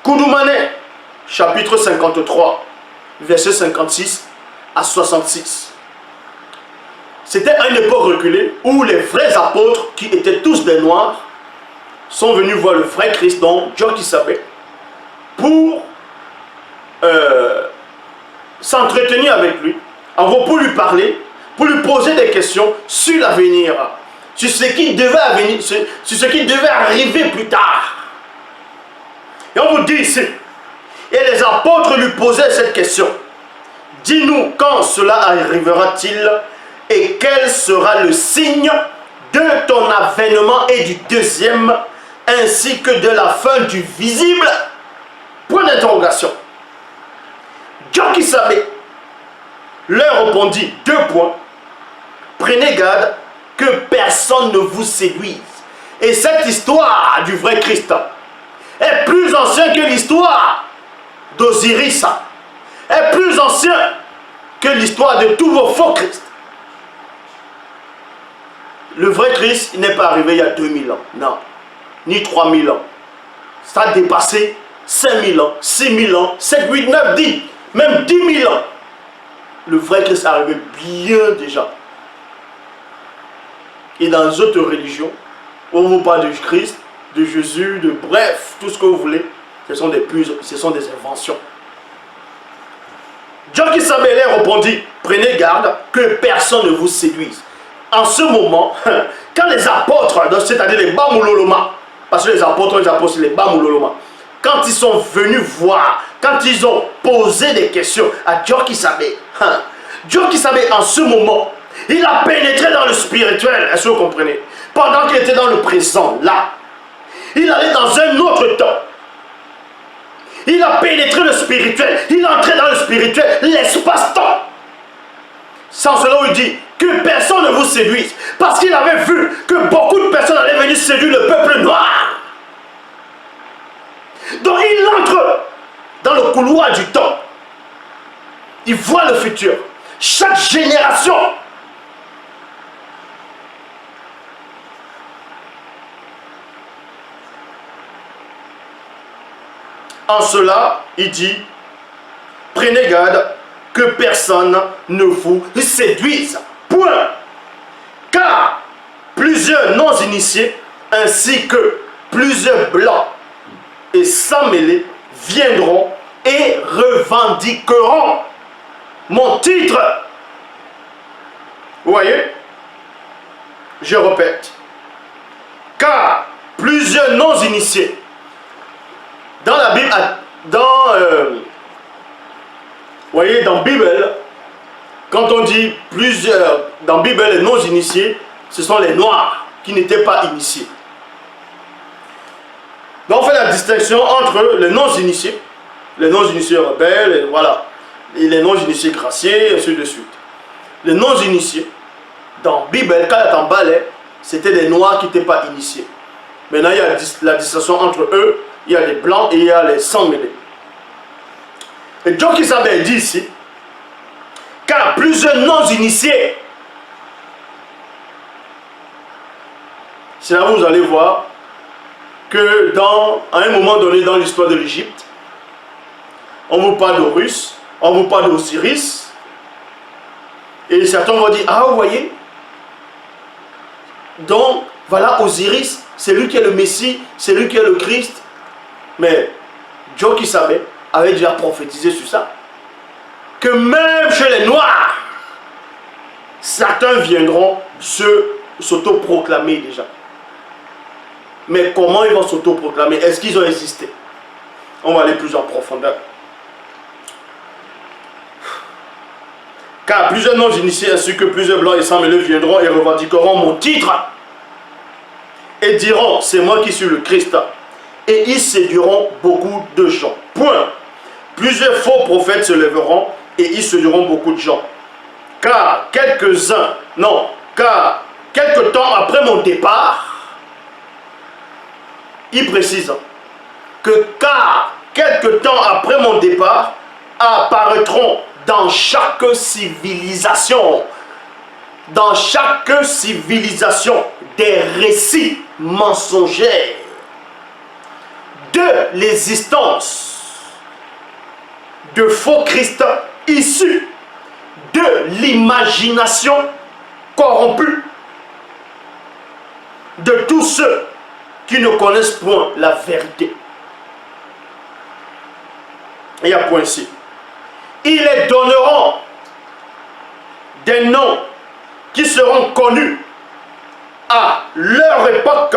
Koudoumane, chapitre 53, verset 56 à 66. C'était à une époque reculée où les vrais apôtres, qui étaient tous des noirs, sont venus voir le vrai Christ, donc Dieu qui savait, pour s'entretenir avec lui, en gros pour lui parler, pour lui poser des questions sur l'avenir, sur ce qui devait arriver plus tard. Et on vous dit ici, et les apôtres lui posaient cette question: dis-nous quand cela arrivera-t-il et quel sera le signe de ton avènement et du deuxième, ainsi que de la fin du visible? Point d'interrogation. Dieu qui savait leur répondit, 2 points. Prenez garde que personne ne vous séduise. Et cette histoire du vrai Christ est plus ancienne que l'histoire d'Osiris, est plus ancienne que l'histoire de tous vos faux Christ. Le vrai Christ n'est pas arrivé il y a 2000 ans, non, ni 3000 ans. Ça a dépassé 5000 ans, 6000 ans, 7, 8, 9, 10, même 10 000 ans. Le vrai Christ est arrivé bien déjà. Et dans les autres religions, on vous parle de Christ, de Jésus, de bref, tout ce que vous voulez, ce sont des inventions. Dieu qui savait leur répondit, prenez garde que personne ne vous séduise. En ce moment, quand les apôtres, c'est-à-dire les Bamouloloma, parce que les apôtres, c'est les Bamouloloma, quand ils sont venus voir, quand ils ont posé des questions à Dieu qui savait, en ce moment, il a pénétré dans le spirituel, est-ce que vous comprenez? Pendant qu'il était dans le présent, là, il allait dans un autre temps. Il a pénétré le spirituel, il est entré dans le spirituel, l'espace-temps. Sans cela, il dit que personne ne vous séduise, parce qu'il avait vu que beaucoup de personnes allaient venir séduire le peuple noir. Donc il entre dans le couloir du temps. Il voit le futur. Chaque génération en cela, il dit, prenez garde que personne ne vous séduise. Point. Car plusieurs non-initiés ainsi que plusieurs blancs et sans mêler viendront et revendiqueront mon titre. Vous voyez? Je répète. Car plusieurs non-initiés, dans la Bible, voyez, dans la Bible, quand on dit plusieurs, dans la Bible, les non-initiés, ce sont les noirs qui n'étaient pas initiés. Donc on fait la distinction entre les non-initiés rebelles, et voilà, et les non-initiés graciés, et ainsi de suite. Les non-initiés, dans la Bible, quand il y a un balai, c'était les noirs qui n'étaient pas initiés. Maintenant, il y a la distinction entre eux, il y a les blancs et il y a les sans mêlés. Et Dieu qui savait dit ici, car plusieurs non-initiés, c'est là où vous allez voir que à un moment donné dans l'histoire de l'Égypte, on vous parle d'Horus, on vous parle d'Osiris, et certains vont dire, ah vous voyez, donc voilà Osiris, c'est lui qui est le Messie, c'est lui qui est le Christ. Mais Dieu qui savait avait déjà prophétisé sur ça, que même chez les Noirs, certains viendront s'auto-proclamer déjà. Mais comment ils vont s'auto-proclamer? Est-ce qu'ils ont existé? On va aller plus en profondeur. Car plusieurs non-initiés ainsi que plusieurs blancs et sans mêlés viendront et revendiqueront mon titre et diront, c'est moi qui suis le Christ. Et ils séduiront beaucoup de gens. Point. Plusieurs faux prophètes se lèveront et ils séduiront beaucoup de gens. Car quelque temps après mon départ, il précise que car quelque temps après mon départ, apparaîtront dans chaque civilisation des récits mensongers de l'existence de faux Christ issus de l'imagination corrompue de tous ceux qui ne connaissent point la vérité. Il y a point ici. Ils les donneront des noms qui seront connus à leur époque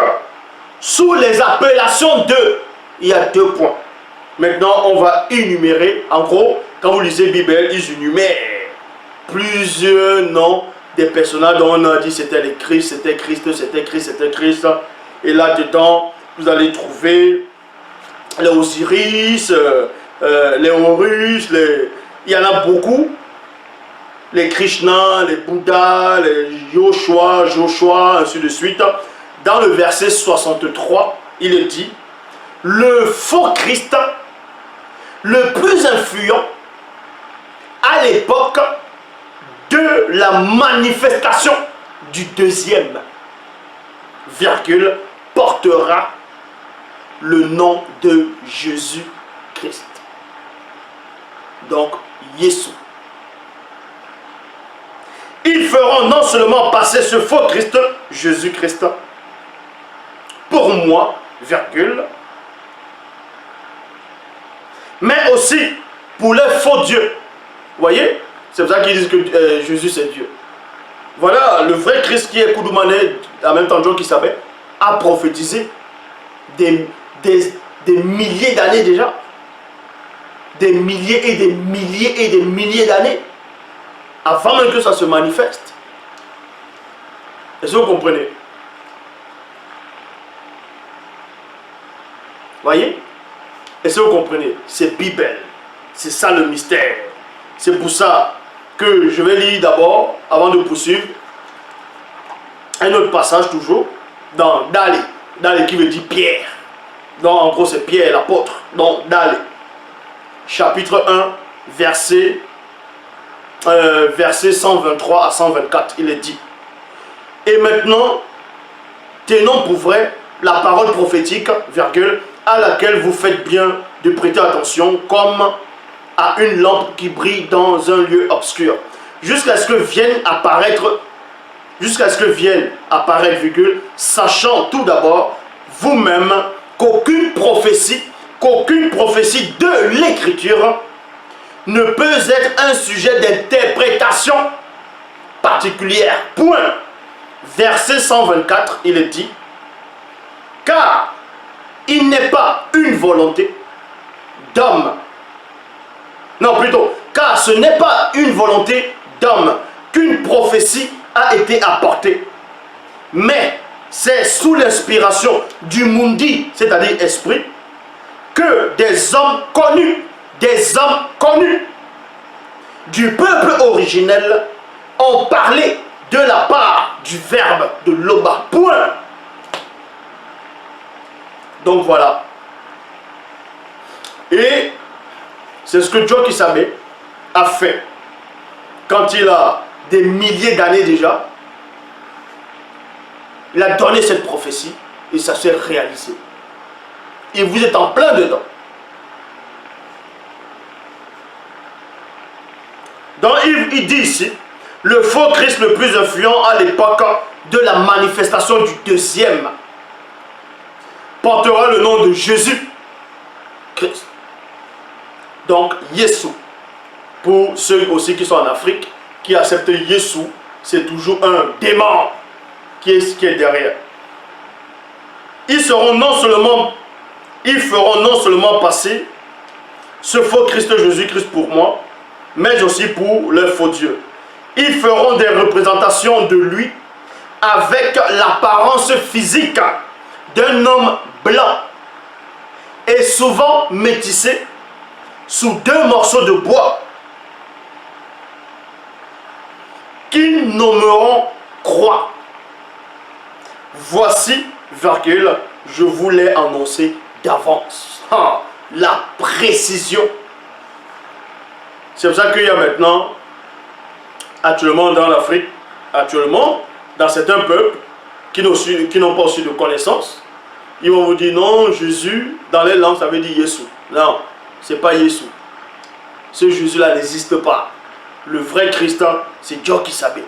sous les appellations de... Il y a 2 points. Maintenant, on va énumérer. En gros, quand vous lisez Bible, ils énumèrent plusieurs noms des personnages dont on a dit c'était les Christ, c'était Christ, c'était Christ, c'était Christ. Et là-dedans, vous allez trouver les Osiris, les Horus, il y en a beaucoup. Les Krishna, les Bouddha, les Joshua, ainsi de suite. Dans le verset 63, il est dit, le faux Christ, le plus influent à l'époque de la manifestation du deuxième, virgule, portera le nom de Jésus-Christ. Donc, Jésus. Ils feront non seulement passer ce faux Christ, Jésus-Christ, pour moi, virgule, mais aussi pour les faux dieux. Vous voyez? C'est pour ça qu'ils disent que Jésus c'est Dieu. Voilà, le vrai Christ qui est Koudoumane, en même temps John qui savait, a prophétisé des milliers d'années déjà. Des milliers et des milliers et des milliers d'années. Avant même que ça se manifeste. Est-ce que vous comprenez? Voyez? Est-ce que vous comprenez? C'est Bible. C'est ça le mystère. C'est pour ça que je vais lire d'abord, avant de poursuivre, un autre passage toujours, dans Dale. Dale qui veut dire Pierre. Donc en gros c'est Pierre l'apôtre. Donc Dale. Chapitre 1, verset 123 à 124, il est dit. Et maintenant, tenons pour vrai la parole prophétique, virgule, à laquelle vous faites bien de prêter attention, comme à une lampe qui brille dans un lieu obscur, jusqu'à ce que vienne apparaître, virgule, sachant tout d'abord vous-même qu'aucune prophétie de l'écriture ne peut être un sujet d'interprétation particulière. Point. Verset 124, il est dit, car il n'est pas une volonté d'homme. Non, plutôt, car ce n'est pas une volonté d'homme qu'une prophétie a été apportée. Mais c'est sous l'inspiration du mundi, c'est-à-dire esprit, que des hommes connus du peuple originel ont parlé de la part du verbe de Loba. Point. Donc voilà. Et c'est ce que Joe Kisabe a fait quand il a des milliers d'années déjà. Il a donné cette prophétie et ça s'est réalisé. Et vous êtes en plein dedans. Donc il dit ici, le faux Christ le plus influent à l'époque de la manifestation du deuxième portera le nom de Jésus-Christ. Donc Yesu, pour ceux aussi qui sont en Afrique, qui acceptent Yesu, c'est toujours un démon qui est derrière. Ils feront non seulement passer ce faux Christ Jésus-Christ pour moi, mais aussi pour le faux Dieu. Ils feront des représentations de lui avec l'apparence physique d'un homme blanc et souvent métissé sous 2 morceaux de bois qu'ils nommeront croix. Voici, virgule, je vous l'ai annoncé d'avance. Ah, la précision. C'est pour ça qu'il y a maintenant, actuellement dans l'Afrique, dans certains peuples qui n'ont pas aussi de connaissances, Ils vont vous dire non, Jésus, dans les langues, ça veut dire Jésus. Non, c'est pas Jésus. Ce Jésus-là n'existe pas. Le vrai Christ, c'est Dieu qui savait.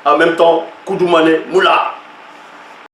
En même temps, Koudoumane, Moula.